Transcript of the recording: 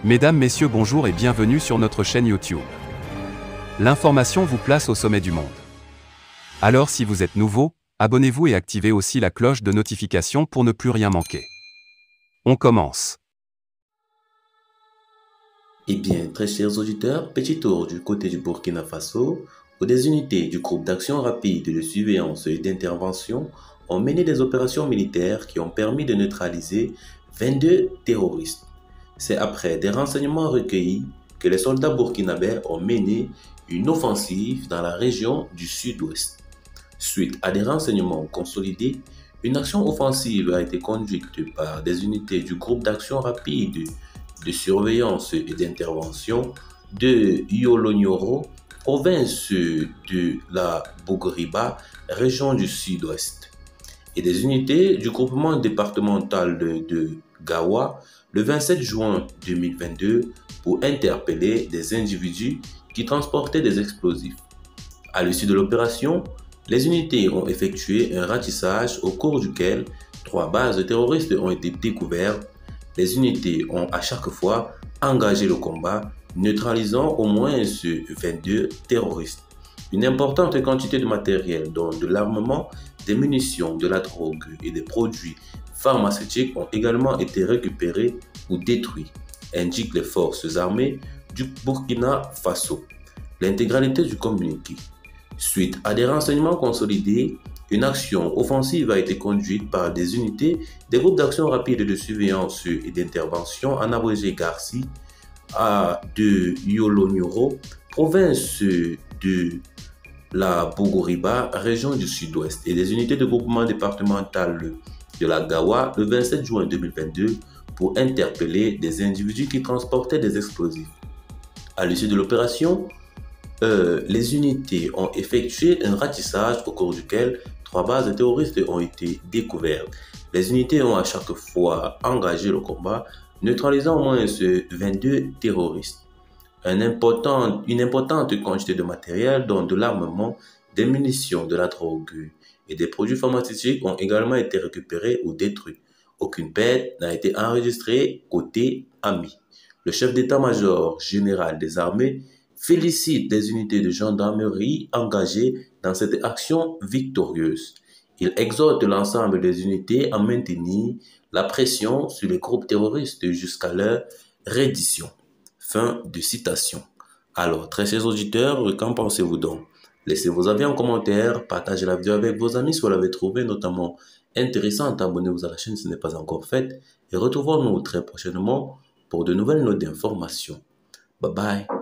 Mesdames, Messieurs, bonjour et bienvenue sur notre chaîne YouTube. L'information vous place au sommet du monde. Alors si vous êtes nouveau, abonnez-vous et activez aussi la cloche de notification pour ne plus rien manquer. On commence. Eh bien, très chers auditeurs, petit tour du côté du Burkina Faso, où des unités du groupe d'action rapide de surveillance et d'intervention ont mené des opérations militaires qui ont permis de neutraliser 22 terroristes. C'est après des renseignements recueillis que les soldats burkinabés ont mené une offensive dans la région du sud-ouest. Suite à des renseignements consolidés, une action offensive a été conduite par des unités du groupe d'action rapide de surveillance et d'intervention de Yolonyoro, province de la Bougriba, région du sud-ouest, et des unités du groupement départemental de Gawa le 27 juin 2022 pour interpeller des individus qui transportaient des explosifs. À l'issue de l'opération, les unités ont effectué un ratissage au cours duquel 3 bases terroristes ont été découvertes. Les unités ont à chaque fois engagé le combat, neutralisant au moins 22 terroristes. Une importante quantité de matériel, dont de l'armement, des munitions, de la drogue et des produits pharmaceutiques ont également été récupérés ou détruits, indiquent les forces armées du Burkina Faso. L'intégralité du communiqué. Suite à des renseignements consolidés, une action offensive a été conduite par des unités des groupes d'action rapide de surveillance et d'intervention en abrégé Garci de Yolonyoro, province de la Bougoriba, région du sud-ouest, et des unités de groupement départemental de la Gawa le 27 juin 2022 pour interpeller des individus qui transportaient des explosifs. À l'issue de l'opération, les unités ont effectué un ratissage au cours duquel 3 bases terroristes ont été découvertes. Les unités ont à chaque fois engagé le combat, neutralisant au moins 22 terroristes. Une importante quantité de matériel, dont de l'armement, des munitions, de la drogue et des produits pharmaceutiques ont également été récupérés ou détruits. Aucune perte n'a été enregistrée côté ami. Le chef d'état-major général des armées félicite les unités de gendarmerie engagées dans cette action victorieuse. Il exhorte l'ensemble des unités à maintenir la pression sur les groupes terroristes jusqu'à leur reddition. Fin de citation. Alors, très chers auditeurs, qu'en pensez-vous donc? Laissez vos avis en commentaire, partagez la vidéo avec vos amis si vous l'avez trouvée notamment intéressante. Abonnez-vous à la chaîne si ce n'est pas encore fait. Et retrouvons-nous très prochainement pour de nouvelles notes d'information. Bye bye.